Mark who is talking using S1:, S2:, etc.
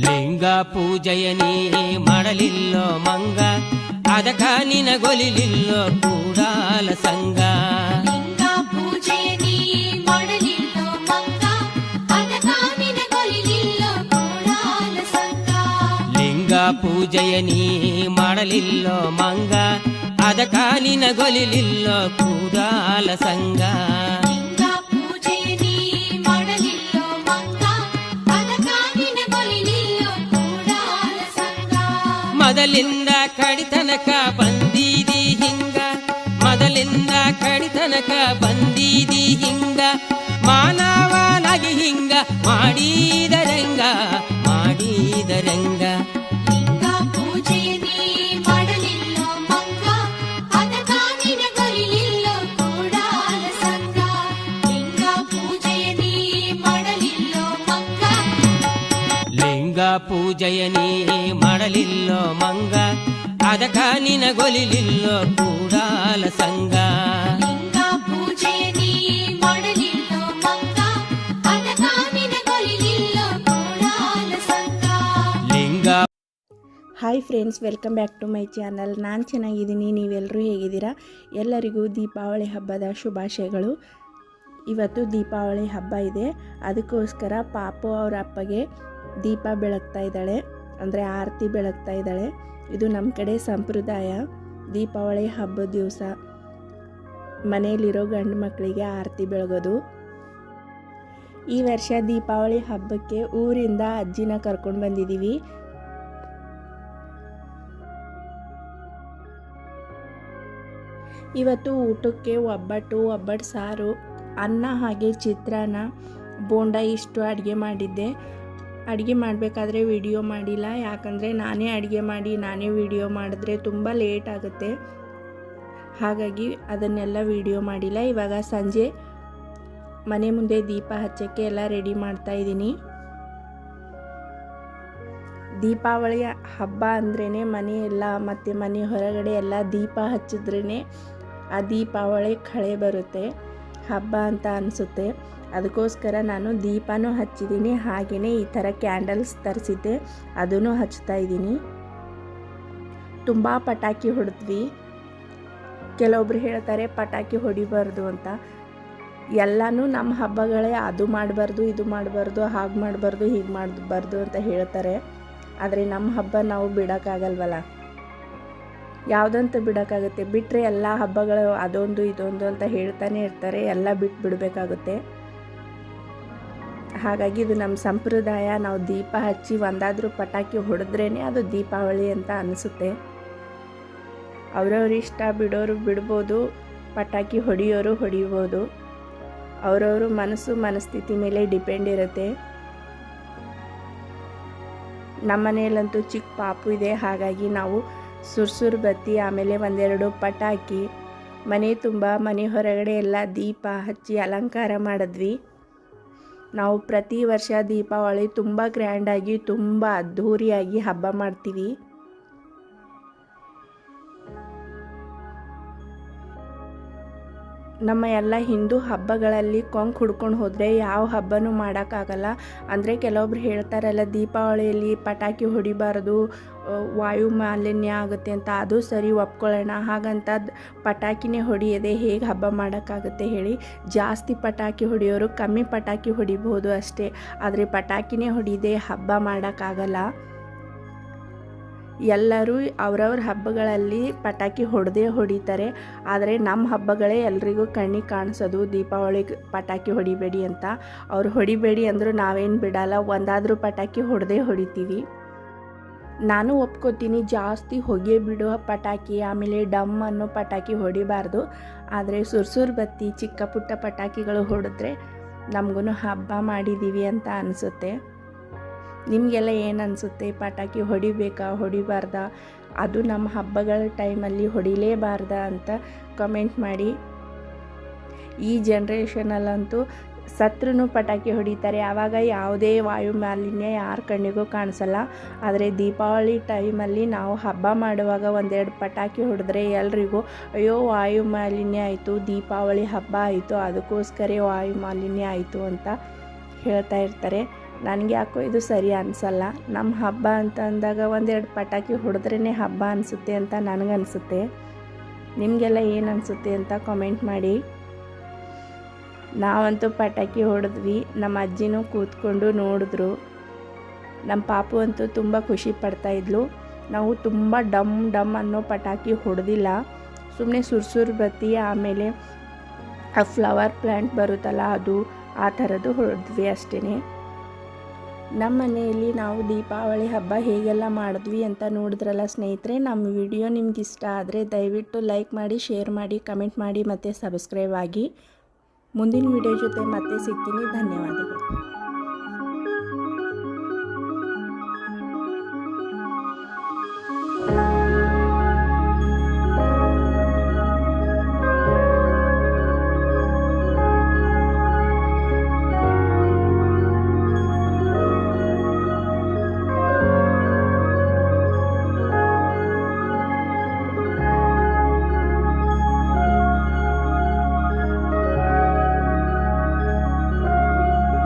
S1: ಲಿಂಗ ಪೂಜೆಯ ನೀ ಮಾಡಲಿಲ್ಲೋ ಮಂಗ, ಅದಕ ನಿನಗೊಲಿಲಿಲ್ಲೋ ಕೂಡಾಲ ಸಂಗ.
S2: ಲಿಂಗ ಪೂಜೆಯ ನೀ ಮಾಡಲಿಲ್ಲೋ ಮಂಗ, ಅದಕ ನಿನಗೊಲಿಲಿಲ್ಲೋ ಕೂಡಾಲ ಸಂಗ.
S1: ಲಿಂಗ ಪೂಜೆಯ ನೀ ಮಾಡಲಿಲ್ಲೋ ಮಂಗ, ಅದಕ ನಿನಗೊಲಿಲಿಲ್ಲೋ ಕೂಡಾಲ ಸಂಗ. ಮೊದಲಿಂದ ಕಡಿತನಕ ಬಂದೀದಿ ಹಿಂಗ, ಮೊದಲಿಂದ ಕಡಿತನಕ ಬಂದೀದಿ ಹಿಂಗ, ಮಾನವನಾಗಿ ಹಿಂಗ ಮಾಡಿದರಂಗ ಮಾಡಿದರಂಗ.
S2: ಲಿಂಗ ಪೂಜೆಯ ನೀ ಮಾಡಲಿಲ್ಲೋ ಮಂಗ, ಅದಕ ನಿನಗೊಲಿಲಿಲ್ಲೋ ಕೂಡಾಲ ಸಂಗ. ಲಿಂಗ ಪೂಜೆಯ ನೀ ಮಾಡಲಿಲ್ಲೋ ಮಂಗ,
S1: ಲಿಂಗ ಪೂಜೆಯ ನೀ ಮಾಡಲಿಲ್ಲೋ ಮಂಗ, ಅದಕ ನಿನಗೊಲಿಲಿಲ್ಲೋ ಕೂಡಾಲ ಸಂಗ.
S2: ಲಿಂಗ ಪೂಜೆಯ ನೀ ಮಾಡಲಿಲ್ಲೋ ಮಂಗ, ಅದಕ ನಿನಗೊಲಿಲಿಲ್ಲೋ ಕೂಡಾಲ ಸಂಗ.
S1: ಲಿಂಗ.
S3: Hi friends, welcome back to my channel. ನಾನು ಚೆನ್ನಾಗಿದ್ದೀನಿ, ನೀವೆಲ್ಲರೂ ಹೇಗಿದ್ದೀರಾ? ಎಲ್ಲರಿಗೂ ದೀಪಾವಳಿ ಹಬ್ಬದ ಶುಭಾಶಯಗಳು. ಇವತ್ತು ದೀಪಾವಳಿ ಹಬ್ಬ ಇದೆ, ಅದಕ್ಕೋಸ್ಕರ ಪಾಪು ಅವ್ರ ಅಪ್ಪಗೆ ದೀಪ ಬೆಳಗ್ತಾ ಇದ್ದಾಳೆ, ಅಂದರೆ ಆರತಿ ಬೆಳಗ್ತಾ ಇದ್ದಾಳೆ. ಇದು ನಮ್ಮ ಕಡೆ ಸಂಪ್ರದಾಯ. ದೀಪಾವಳಿ ಹಬ್ಬದ ದಿವಸ ಮನೆಯಲ್ಲಿರೋ ಗಂಡು ಮಕ್ಕಳಿಗೆ ಆರತಿ ಬೆಳಗೋದು. ಈ ವರ್ಷ ದೀಪಾವಳಿ ಹಬ್ಬಕ್ಕೆ ಊರಿಂದ ಅಜ್ಜಿನ ಕರ್ಕೊಂಡು ಬಂದಿದ್ದೀವಿ. ಇವತ್ತು ಊಟಕ್ಕೆ ಒಬ್ಬಟ್ಟು ಸಾರು, ಅನ್ನ, ಹಾಗೆ ಚಿತ್ರಾನ್ನ, ಬೋಂಡ ಇಷ್ಟು ಅಡುಗೆ ಮಾಡಿದ್ದೆ. ಅಡುಗೆ ಮಾಡಬೇಕಾದ್ರೆ ವಿಡಿಯೋ ಮಾಡಿಲ್ಲ, ಯಾಕಂದರೆ ನಾನೇ ಅಡುಗೆ ಮಾಡಿ ನಾನೇ ವಿಡಿಯೋ ಮಾಡಿದ್ರೆ ತುಂಬ ಲೇಟ್ ಆಗುತ್ತೆ, ಹಾಗಾಗಿ ಅದನ್ನೆಲ್ಲ ವಿಡಿಯೋ ಮಾಡಿಲ್ಲ. ಇವಾಗ ಸಂಜೆ ಮನೆ ಮುಂದೆ ದೀಪ ಹಚ್ಚೋಕ್ಕೆ ಎಲ್ಲ ರೆಡಿ ಮಾಡ್ತಾ ಇದ್ದೀನಿ. ದೀಪಾವಳಿ ಹಬ್ಬ ಅಂದ್ರೇ ಮನೆಯೆಲ್ಲ ಮತ್ತು ಮನೆ ಹೊರಗಡೆ ಎಲ್ಲ ದೀಪ ಹಚ್ಚಿದ್ರೇ ಆ ದೀಪಾವಳಿ ಕಳೆ ಬರುತ್ತೆ, ಹಬ್ಬ ಅಂತ ಅನಿಸುತ್ತೆ. ಅದಕ್ಕೋಸ್ಕರ ನಾನು ದೀಪನೂ ಹಚ್ಚಿದ್ದೀನಿ, ಹಾಗೆಯೇ ಈ ಥರ ಕ್ಯಾಂಡಲ್ಸ್ ತರಿಸಿದ್ದೆ, ಅದನ್ನು ಹಚ್ತಾ ಇದ್ದೀನಿ. ತುಂಬ ಪಟಾಕಿ ಹೊಡೆದ್ವಿ. ಕೆಲವೊಬ್ರು ಹೇಳ್ತಾರೆ ಪಟಾಕಿ ಹೊಡಿಬಾರ್ದು ಅಂತ. ಎಲ್ಲನೂ ನಮ್ಮ ಹಬ್ಬಗಳೇ, ಅದು ಮಾಡಬಾರ್ದು ಇದು ಮಾಡಬಾರ್ದು, ಹಾಗೆ ಮಾಡಬಾರ್ದು ಹೀಗೆ ಮಾಡಬಾರ್ದು ಅಂತ ಹೇಳ್ತಾರೆ. ಆದರೆ ನಮ್ಮ ಹಬ್ಬ ನಾವು ಬಿಡೋಕ್ಕಾಗಲ್ವಲ್ಲ, ಯಾವುದಂತ ಬಿಡೋಕ್ಕಾಗುತ್ತೆ? ಬಿಟ್ಟರೆ ಎಲ್ಲ ಹಬ್ಬಗಳು ಅದೊಂದು ಇದೊಂದು ಅಂತ ಹೇಳ್ತಾನೆ ಇರ್ತಾರೆ, ಎಲ್ಲ ಬಿಡಬೇಕಾಗುತ್ತೆ. ಹಾಗಾಗಿ ಇದು ನಮ್ಮ ಸಂಪ್ರದಾಯ. ನಾವು ದೀಪ ಹಚ್ಚಿ ಒಂದಾದರೂ ಪಟಾಕಿ ಹೊಡೆದ್ರೇ ಅದು ದೀಪಾವಳಿ ಅಂತ ಅನಿಸುತ್ತೆ. ಅವ್ರವ್ರ ಇಷ್ಟ, ಬಿಡೋರು ಬಿಡ್ಬೋದು, ಪಟಾಕಿ ಹೊಡೆಯೋರು ಹೊಡಿಬೋದು. ಅವರವರು ಮನಸ್ಥಿತಿ ಮೇಲೆ ಡಿಪೆಂಡ್ ಇರುತ್ತೆ. ನಮ್ಮ ಮನೆಯಲ್ಲಂತೂ ಚಿಕ್ಕ ಪಾಪು ಇದೆ, ಹಾಗಾಗಿ ನಾವು ಸುರ್ಸುರು ಬತ್ತಿ, ಆಮೇಲೆ ಒಂದೆರಡು ಪಟಾಕಿ, ಮನೆ ತುಂಬ ಮನೆ ಹೊರಗಡೆ ಎಲ್ಲ ದೀಪ ಹಚ್ಚಿ ಅಲಂಕಾರ ಮಾಡಿದ್ವಿ. ನಾವು ಪ್ರತಿ ವರ್ಷ ದೀಪಾವಳಿ ತುಂಬ ಗ್ರ್ಯಾಂಡಾಗಿ, ತುಂಬ ಅದ್ಧೂರಿಯಾಗಿ ಹಬ್ಬ ಮಾಡ್ತೀವಿ. ನಮ್ಮ ಎಲ್ಲ ಹಿಂದೂ ಹಬ್ಬಗಳಲ್ಲಿ ಕೊಂಕು ಹುಡ್ಕೊಂಡು ಹೋದರೆ ಯಾವ ಹಬ್ಬನೂ ಮಾಡೋಕ್ಕಾಗಲ್ಲ. ಅಂದರೆ ಕೆಲವೊಬ್ರು ಹೇಳ್ತಾರಲ್ಲ, ದೀಪಾವಳಿಯಲ್ಲಿ ಪಟಾಕಿ ಹೊಡಿಬಾರ್ದು, ವಾಯು ಮಾಲಿನ್ಯ ಆಗುತ್ತೆ ಅಂತ. ಅದು ಸರಿ, ಒಪ್ಕೊಳ್ಳೋಣ. ಹಾಗಂತ ಪಟಾಕಿನೇ ಹೊಡೆಯದೆ ಹೇಗೆ ಹಬ್ಬ ಮಾಡೋಕ್ಕಾಗುತ್ತೆ ಹೇಳಿ? ಜಾಸ್ತಿ ಪಟಾಕಿ ಹೊಡೆಯೋರು ಕಮ್ಮಿ ಪಟಾಕಿ ಹೊಡಿಬೋದು ಅಷ್ಟೇ, ಆದರೆ ಪಟಾಕಿನೇ ಹೊಡಿದೆ ಹಬ್ಬ ಮಾಡೋಕ್ಕಾಗಲ್ಲ. ಎಲ್ಲರೂ ಅವ್ರವ್ರ ಹಬ್ಬಗಳಲ್ಲಿ ಪಟಾಕಿ ಹೊಡಿತಾರೆ, ಆದರೆ ನಮ್ಮ ಹಬ್ಬಗಳೇ ಎಲ್ರಿಗೂ ಕಣ್ಣಿಗೆ ಕಾಣಿಸೋದು ದೀಪಾವಳಿ ಪಟಾಕಿ ಹೊಡಿಬೇಡಿ ಅಂತ. ಅವ್ರು ಹೊಡಿಬೇಡಿ ಅಂದರೂ ನಾವೇನು ಬಿಡಲ್ಲ, ಒಂದಾದರೂ ಪಟಾಕಿ ಹೊಡಿತೀವಿ. ನಾನು ಒಪ್ಕೋತೀನಿ, ಜಾಸ್ತಿ ಹೊಗೆ ಬಿಡೋ ಪಟಾಕಿ, ಆಮೇಲೆ ಡಮ್ ಅನ್ನೋ ಪಟಾಕಿ ಹೊಡಿಬಾರ್ದು. ಆದರೆ ಸುರ್ಸುರು ಬತ್ತಿ, ಚಿಕ್ಕ ಪುಟ್ಟ ಪಟಾಕಿಗಳು ಹೊಡೆದ್ರೆ ನಮಗೂ ಹಬ್ಬ ಮಾಡಿದ್ದೀವಿ ಅಂತ ಅನಿಸುತ್ತೆ. ನಿಮಗೆಲ್ಲ ಏನು ಅನಿಸುತ್ತೆ? ಪಟಾಕಿ ಹೊಡಿಬೇಕಾ ಹೊಡಿಬಾರ್ದಾ? ಅದು ನಮ್ಮ ಹಬ್ಬಗಳ ಟೈಮಲ್ಲಿ ಹೊಡಿಲೇಬಾರ್ದ ಅಂತ ಕಮೆಂಟ್ ಮಾಡಿ. ಈ ಜನ್ರೇಷನಲ್ಲಂತೂ ಸತ್ರೂ ಪಟಾಕಿ ಹೊಡಿತಾರೆ, ಆವಾಗ ಯಾವುದೇ ವಾಯು ಮಾಲಿನ್ಯ ಯಾರ ಕಣ್ಣಿಗೂ ಕಾಣಿಸಲ್ಲ. ಆದರೆ ದೀಪಾವಳಿ ಟೈಮಲ್ಲಿ ನಾವು ಹಬ್ಬ ಮಾಡುವಾಗ ಒಂದೆರಡು ಪಟಾಕಿ ಹೊಡೆದ್ರೆ ಎಲ್ರಿಗೂ ಅಯ್ಯೋ ವಾಯು ಮಾಲಿನ್ಯ ಆಯಿತು, ದೀಪಾವಳಿ ಹಬ್ಬ ಆಯಿತು, ಅದಕ್ಕೋಸ್ಕರ ವಾಯು ಮಾಲಿನ್ಯ ಆಯಿತು ಅಂತ ಹೇಳ್ತಾ ಇರ್ತಾರೆ. ನನಗೆ ಯಾಕೋ ಇದು ಸರಿ ಅನಿಸಲ್ಲ. ನಮ್ಮ ಹಬ್ಬ ಅಂತ ಅಂದಾಗ ಒಂದೆರಡು ಪಟಾಕಿ ಹೊಡೆದ್ರೇ ಹಬ್ಬ ಅನಿಸುತ್ತೆ ಅಂತ ನನಗನ್ಸುತ್ತೆ. ನಿಮಗೆಲ್ಲ ಏನು ಅನಿಸುತ್ತೆ ಅಂತ ಕಾಮೆಂಟ್ ಮಾಡಿ. ನಾವಂತೂ ಪಟಾಕಿ ಹೊಡೆದ್ವಿ, ನಮ್ಮ ಅಜ್ಜಿನೂ ಕೂತ್ಕೊಂಡು ನೋಡಿದ್ರು. ನಮ್ಮ ಪಾಪು ಅಂತೂ ತುಂಬ ಖುಷಿ ಪಡ್ತಾಯಿದ್ಲು. ನಾವು ತುಂಬ ಡಮ್ ಡಮ್ ಅನ್ನೋ ಪಟಾಕಿ ಹೊಡೆದಿಲ್ಲ, ಸುಮ್ಮನೆ ಸುರ್ಸುರು ಬತ್ತಿ ಆಮೇಲೆ ಆ ಫ್ಲವರ್ ಪ್ಲ್ಯಾಂಟ್ ಬರುತ್ತಲ್ಲ ಅದು ಆ ಥರದ್ದು ಹೊಡೆದ್ವಿ ಅಷ್ಟೇ. ನಮ್ಮ ಮನೆಯಲ್ಲಿ ನಾವು ದೀಪಾವಳಿ ಹಬ್ಬ ಹೇಗೆಲ್ಲ ಮಾಡಿದ್ವಿ ಅಂತ ನೋಡಿದ್ರಲ್ಲ ಸ್ನೇಹಿತರೆ. ನಮ್ಮ ವಿಡಿಯೋ ನಿಮ್ಗೆ ಇಷ್ಟ ಆದರೆ ದಯವಿಟ್ಟು ಲೈಕ್ ಮಾಡಿ, ಶೇರ್ ಮಾಡಿ, ಕಮೆಂಟ್ ಮಾಡಿ ಮತ್ತು ಸಬ್ಸ್ಕ್ರೈಬ್ ಆಗಿ. ಮುಂದಿನ ವಿಡಿಯೋ ಜೊತೆ ಮತ್ತೆ ಸಿಗ್ತೀನಿ. ಧನ್ಯವಾದಗಳು.